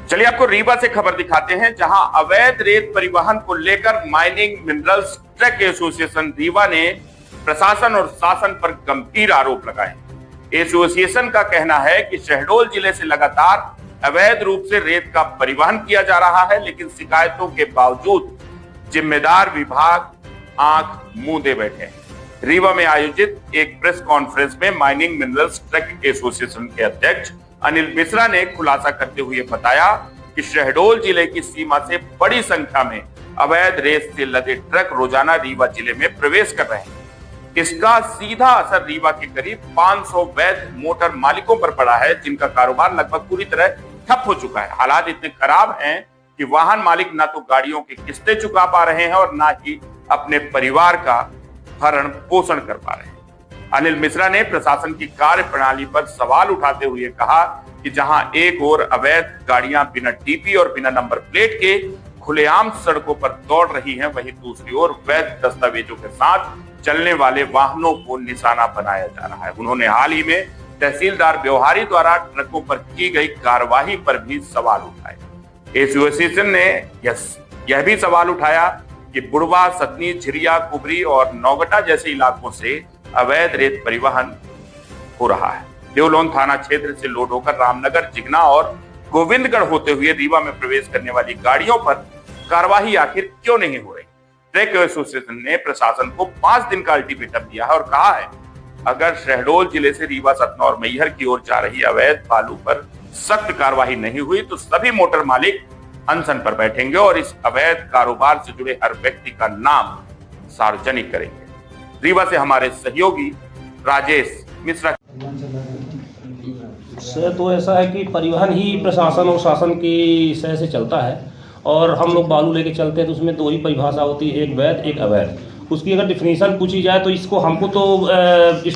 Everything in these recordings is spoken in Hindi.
चलिए आपको रीवा से खबर दिखाते हैं, जहां अवैध रेत परिवहन को लेकर mining minerals truck association Rewa ने प्रशासन और शासन पर गंभीर आरोप लगाए। एसोसिएशन का कहना है कि शहडोल जिले से लगातार अवैध रूप से रेत का परिवहन किया जा रहा है, लेकिन शिकायतों के बावजूद जिम्मेदार विभाग आंख मूंदे बैठे हैं। रीवा में आयोजित एक प्रेस कॉन्फ्रेंस में माइनिंग मिनरल्स ट्रक एसोसिएशन के अध्यक्ष अनिल मिश्रा ने खुलासा करते हुए बताया कि शहडोल जिले की सीमा से बड़ी संख्या में अवैध रेत से लदे ट्रक रोजाना रीवा जिले में प्रवेश कर रहे हैं। इसका सीधा असर रीवा के करीब 500 वैध मोटर मालिकों पर पड़ा है, जिनका कारोबार लगभग पूरी तरह ठप हो चुका है। हालात इतने खराब हैं कि वाहन मालिक ना तो गाड़ियों की किस्तें चुका पा रहे हैं और ना ही अपने परिवार का भरण पोषण कर पा रहे हैं। अनिल मिश्रा ने प्रशासन की कार्य प्रणाली पर सवाल उठाते हुए कहा कि जहां एक ओर अवैध गाड़ियां बिना टीपी और बिना नंबर प्लेट के खुलेआम सड़कों पर दौड़ रही हैं, वहीं दूसरी ओर वैध दस्तावेजों के साथ चलने वाले वाहनों को निशाना बनाया जा रहा है। उन्होंने हाल ही में तहसीलदार व्यवहारी द्वारा ट्रकों पर की गई कार्यवाही पर भी सवाल उठाए। एसोसिएशन ने यह भी सवाल उठाया कि बुढ़वा, सतनी, झिरिया, कुबरी और नौगटा जैसे इलाकों से अवैध रेत परिवहन हो रहा है। देवलोन थाना क्षेत्र से लोड होकर रामनगर, जिगना और गोविंदगढ़ होते हुए रीवा में प्रवेश करने वाली गाड़ियों पर कार्रवाई आखिर क्यों नहीं हो रही? ट्रक एसोसिएशन ने प्रशासन को 5 दिन का अल्टीमेटम दिया है और कहा है अगर शहडोल जिले से रीवा, सतना और मैहर की ओर जा रही अवैध बालू पर सख्त कार्रवाई नहीं हुई तो सभी मोटर मालिक अनशन पर बैठेंगे और इस अवैध कारोबार से जुड़े हर व्यक्ति का नाम सार्वजनिक करेंगे। रीवा से हमारे सहयोगी राजेश मिश्रा। सर तो ऐसा है कि परिवहन ही प्रशासन और शासन की सह से चलता है और हम लोग बालू लेके चलते हैं तो उसमें 2 ही परिभाषा होती है, एक वैध एक अवैध। उसकी अगर डिफिनीशन पूछी जाए तो इसको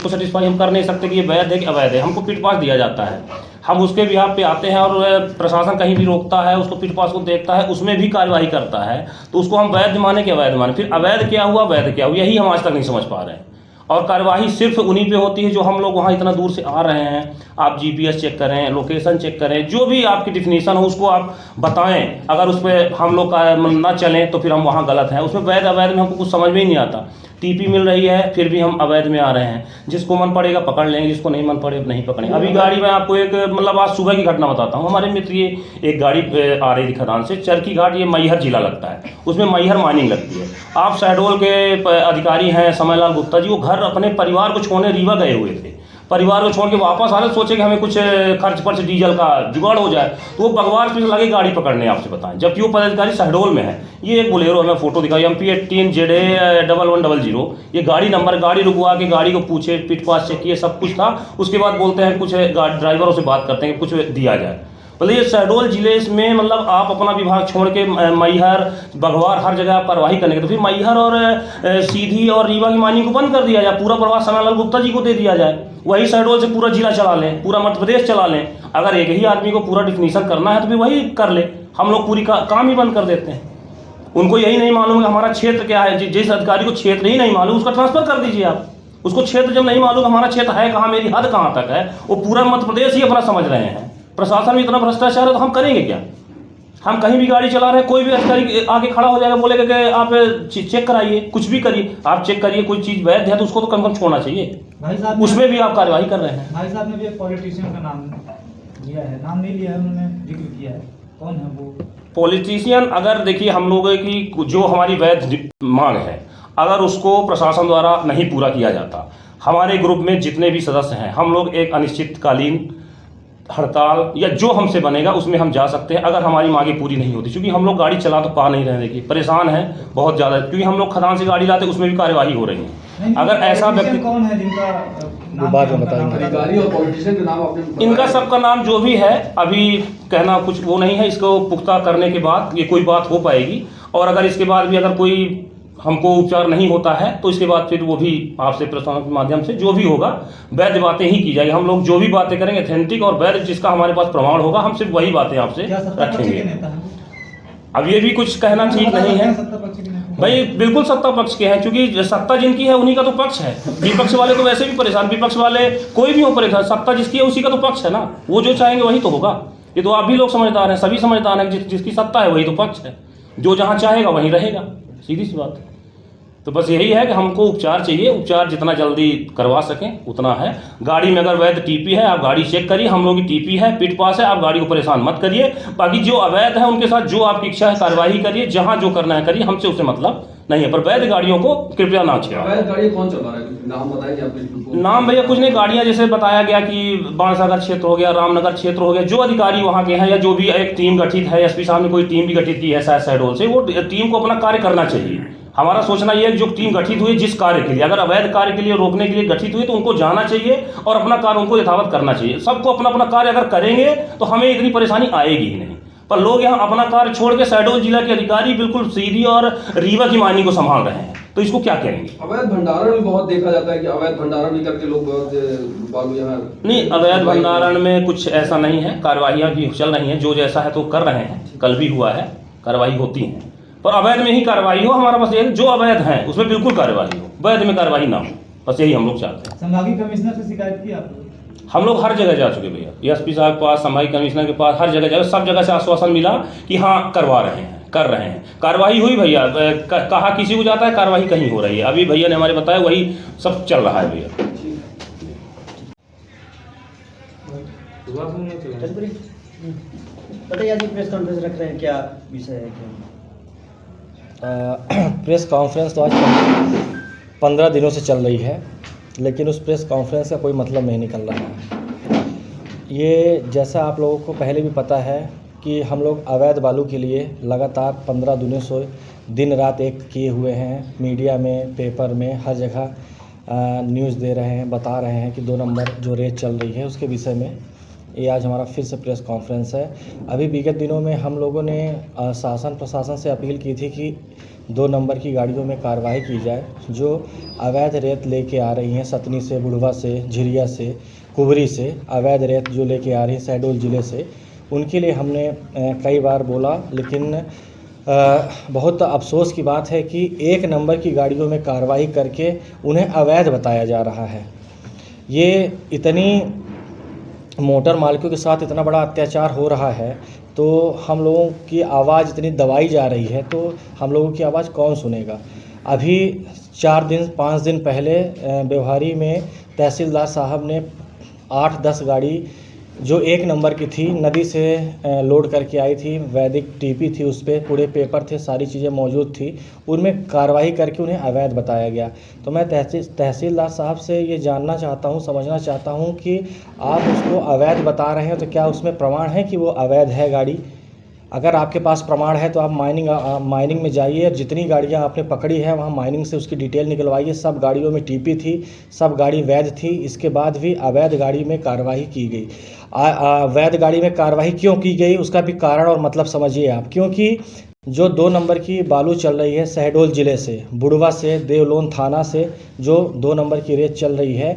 सेटिस्फाई हम कर नहीं सकते कि ये वैध है कि अवैध है। हमको पिट पास दिया जाता है, हम उसके बिहाफ पे आते हैं और प्रशासन कहीं भी रोकता है, उसको पिट पास को देखता है, उसमें भी कार्रवाई करता है, तो उसको हम वैध माने कि अवैध माने। फिर अवैध क्या हुआ, वैध क्या हुआ, यही हम आज तक नहीं समझ पा रहे हैं। और कार्यवाही सिर्फ उन्हीं पे होती है जो हम लोग वहाँ इतना दूर से आ रहे हैं। आप जीपीएस चेक करें, लोकेशन चेक करें, जो भी आपकी डिफिनीशन हो उसको आप बताएं। अगर उस पर हम लोग का ना चलें तो फिर हम वहाँ गलत हैं। उसमें वैध अवैध में हमको कुछ समझ में ही नहीं आता। टीपी मिल रही है फिर भी हम अवैध में आ रहे हैं। जिसको मन पड़ेगा पकड़ लेंगे, जिसको नहीं मन पड़े नहीं पकड़ेंगे। अभी गाड़ी में आपको एक आज सुबह की घटना बताता हूँ। हमारे मित्र ये एक गाड़ी आ रही थी खदान से, चरखी घाट, ये मैहर जिला लगता है, उसमें मैहर माइनिंग लगती है। आप शहडोल के अधिकारी हैं समयलाल गुप्ता जी, वो घर अपने परिवार को छोड़ने रीवा गए हुए थे। परिवार को छोड़ के वापस आ रहे, सोचे कि हमें कुछ खर्च डीजल का जुगाड़ हो जाए, तो वो बगवार से लगे गाड़ी पकड़ने। आपसे बताएं, जबकि वो पदाधिकारी शहडोल में है। ये एक बोलेरो, हमें फोटो दिखाई, MP18 ZA 1100। ये गाड़ी नंबर, गाड़ी रुकवा के गाड़ी को पूछे, पिट पास चेक किए, सब कुछ था। उसके बाद बोलते हैं कुछ ड्राइवरों से बात करते हैं कुछ दिया जाए। मतलब ये शहडोल जिले में मतलब आप अपना विभाग छोड़ के मैहर, बघवार हर जगह आप कार्रवाई करने के, तो फिर मैहर और सीधी और रीवा की माइनिंग को बंद कर दिया जाए, पूरा प्रभाव समयलाल गुप्ता जी को दे दिया जाए। वही शहडोल से पूरा जिला चला लें, पूरा मध्य प्रदेश चला लें। अगर एक ही आदमी को पूरा डिफिनीशन करना है तो फिर वही कर ले। हम लोग पूरी काम ही बंद कर देते हैं। उनको यही नहीं मालूम कि हमारा क्षेत्र क्या है। जिस अधिकारी को क्षेत्र ही नहीं मालूम उसका ट्रांसफर कर दीजिए आप। उसको क्षेत्र जब नहीं मालूम हमारा क्षेत्र है कहाँ, मेरी हद कहाँ तक है, वो पूरा मध्य प्रदेश ही अपना समझ रहे हैं। प्रशासन में इतना भ्रष्टाचार है तो हम करेंगे क्या? हम कहीं भी गाड़ी चला रहे हैं, कोई भी अधिकारी आगे खड़ा हो जाएगा, बोलेगा कि आप चेक कराइए, कुछ भी करिए, आप चेक करिए, कोई चीज़ वैध है तो उसको तो कम कम छोड़ना चाहिए। भाई साहब उसमें भी आप कार्रवाई कर रहे हैं। भाई साहब ने भी एक पॉलिटिशियन का नाम लिया है, नाम नहीं लिया है, उन्होंने जिक्र किया है। कौन है वो पॉलिटिशियन? अगर देखिए हम लोगों की जो हमारी वैध मांग है, अगर उसको प्रशासन द्वारा नहीं पूरा किया जाता, हमारे ग्रुप में जितने भी सदस्य हैं, हम लोग एक अनिश्चितकालीन हड़ताल या जो हमसे बनेगा उसमें हम जा सकते हैं, अगर हमारी मांगे पूरी नहीं होती। क्योंकि हम लोग गाड़ी चला तो पा नहीं रहे, देखिए परेशान है बहुत ज़्यादा, क्योंकि हम लोग खदान से गाड़ी लाते उसमें भी कार्यवाही हो रही है। अगर ऐसा व्यक्ति कौन है जिनका बाद में बताएंगे, इनका सबका नाम जो भी है अभी कहना कुछ वो नहीं है। इसको पुख्ता करने के बाद ये कोई बात हो पाएगी, और अगर इसके बाद भी अगर कोई हमको उपचार नहीं होता है तो इसके बाद फिर वो भी आपसे प्रशासन के माध्यम से जो भी होगा वैध बातें ही की जाएगी। हम लोग जो भी बातें करेंगे ऑथेंटिक और वैध, जिसका हमारे पास प्रमाण होगा, हम सिर्फ वही बातें आपसे रखेंगे। अब ये भी कुछ कहना ठीक नहीं है। भाई बिल्कुल सत्ता पक्ष के हैं, क्योंकि सत्ता जिनकी है उन्हीं का तो पक्ष है। विपक्ष वाले तो वैसे भी परेशान, विपक्ष वाले कोई भी हो परेशान, सत्ता जिसकी है उसी का तो पक्ष है ना। वो जो चाहेंगे वही तो होगा। ये तो आप भी लोग समझदार हैं, सभी समझदार हैं, जिसकी सत्ता है वही तो पक्ष है, जो जहाँ चाहेगा वहीं रहेगा, सीधी सी बात है। तो बस यही है कि हमको उपचार चाहिए, उपचार जितना जल्दी करवा सकें उतना है। गाड़ी में अगर वैध टीपी है, आप गाड़ी चेक करिए, हम लोग की टीपी है, पिट पास है, आप गाड़ी को परेशान मत करिए। बाकी जो अवैध है उनके साथ जो आपकी इच्छा है कार्रवाई करिए, जहां जो करना है करिए, हमसे उससे मतलब नहीं है, पर वैध गाड़ियों को कृपया ना छेड़ें। अवैध गाड़ी कौन चला रहा है, नाम बताएंगे आप? नाम भैया कुछ नहीं, गाड़ियां जैसे बताया गया कि बाणसागर क्षेत्र हो गया, रामनगर क्षेत्र हो गया, जो अधिकारी वहां के हैं या जो भी एक टीम गठित है, एसपी साहब ने कोई टीम भी गठित की है शहडोल से, वो टीम को अपना कार्य करना चाहिए। हमारा सोचना ये है कि जो टीम गठित हुई जिस कार्य के लिए, अगर अवैध कार्य के लिए रोकने के लिए गठित हुई तो उनको जाना चाहिए और अपना कार्य उनको यथावत करना चाहिए। सबको अपना अपना कार्य अगर करेंगे तो हमें इतनी परेशानी आएगी ही नहीं। पर लोग यहाँ अपना कार्य छोड़ के शहडोल जिला के अधिकारी बिल्कुल सीधी और रीवा की मानी को संभाल रहे हैं, तो इसको क्या करेंगे। अवैध भंडारण भी बहुत देखा जाता है कि अवैध भंडारण भी करके लोग बालू यहाँ नहीं, अवैध भंडारण में कुछ ऐसा नहीं है, कार्रवाइयाँ भी चल रही हैं, जो जैसा है तो कर रहे हैं, कल भी हुआ है, कार्रवाई होती है। पर अवैध में ही कार्रवाई हो, हमारा बस ये जो अवैध है उसमें बिल्कुल कार्रवाई हो, वैध में कार्रवाई ना हो, बस यही हम लोग चाहते हैं। संभागीय कमिश्नर से शिकायत की आपने? हम लोग हर जगह जा चुके भैया, एसपी साहब के पास, संभागीय कमिश्नर के पास, हर जगह जाए, सब जगह से आश्वासन मिला कि हाँ करवा रहे हैं, कर रहे हैं। कार्रवाई हुई भैया, कहा किसी को जाता है, कार्रवाई कहीं हो रही है। अभी भैया ने हमारे बताया वही सब चल रहा है भैया। बताइए, आज प्रेस कॉन्फ्रेंस रख रहे हैं, क्या विषय है? क्या प्रेस कॉन्फ्रेंस तो आज 15 दिनों से चल रही है, लेकिन उस प्रेस कॉन्फ्रेंस का कोई मतलब नहीं निकल रहा है। ये जैसा आप लोगों को पहले भी पता है कि हम लोग अवैध बालू के लिए लगातार 15 दिनों से दिन रात एक किए हुए हैं, मीडिया में, पेपर में, हर जगह न्यूज़ दे रहे हैं, बता रहे हैं कि 2 नंबर जो रेट चल रही है उसके विषय में। ये आज हमारा फिर से प्रेस कॉन्फ्रेंस है। अभी विगत दिनों में हम लोगों ने शासन प्रशासन से अपील की थी कि 2 नंबर की गाड़ियों में कार्रवाई की जाए, जो अवैध रेत लेके आ रही हैं, सतनी से, बुढ़वा से, झिरिया से, कुबरी से अवैध रेत जो लेके आ रही है शहडोल ज़िले से, उनके लिए हमने कई बार बोला, लेकिन बहुत अफसोस की बात है कि 1 नंबर की गाड़ियों में कार्रवाई करके उन्हें अवैध बताया जा रहा है। ये इतनी मोटर मालिकों के साथ इतना बड़ा अत्याचार हो रहा है, तो हम लोगों की आवाज़ इतनी दबाई जा रही है, तो हम लोगों की आवाज़ कौन सुनेगा। अभी 5 दिन पहले व्यवहारी में तहसीलदार साहब ने 8-10 गाड़ी जो 1 नंबर की थी, नदी से लोड करके आई थी, वैदिक टीपी थी, उस पर पूरे पेपर थे, सारी चीज़ें मौजूद थी, उनमें कार्रवाई करके उन्हें अवैध बताया गया। तो मैं तहसीलदार साहब से ये जानना चाहता हूँ, समझना चाहता हूँ कि आप उसको अवैध बता रहे हैं तो क्या उसमें प्रमाण है कि वो अवैध है गाड़ी? अगर आपके पास प्रमाण है तो आप माइनिंग में जाइए, जितनी गाड़ियाँ आपने पकड़ी है वहाँ माइनिंग से उसकी डिटेल निकलवाइए। सब गाड़ियों में टीपी थी, सब गाड़ी वैध थी, इसके बाद भी अवैध गाड़ी में कार्रवाई की गई। वैध गाड़ी में कार्रवाई क्यों की गई उसका भी कारण और मतलब समझिए आप। क्योंकि जो 2 नंबर की बालू चल रही है शहडोल ज़िले से, बुढ़वा से, देवलोन थाना से जो 2 नंबर की रेत चल रही है,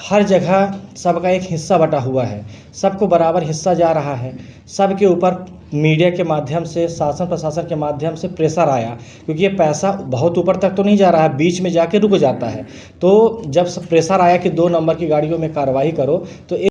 हर जगह सबका एक हिस्सा बटा हुआ है, सबको बराबर हिस्सा जा रहा है। सबके ऊपर मीडिया के माध्यम से, शासन प्रशासन के माध्यम से प्रेशर आया, क्योंकि ये पैसा बहुत ऊपर तक तो नहीं जा रहा है, बीच में जाके रुक जाता है। तो जब प्रेशर आया कि 2 नंबर की गाड़ियों में कार्रवाई करो, तो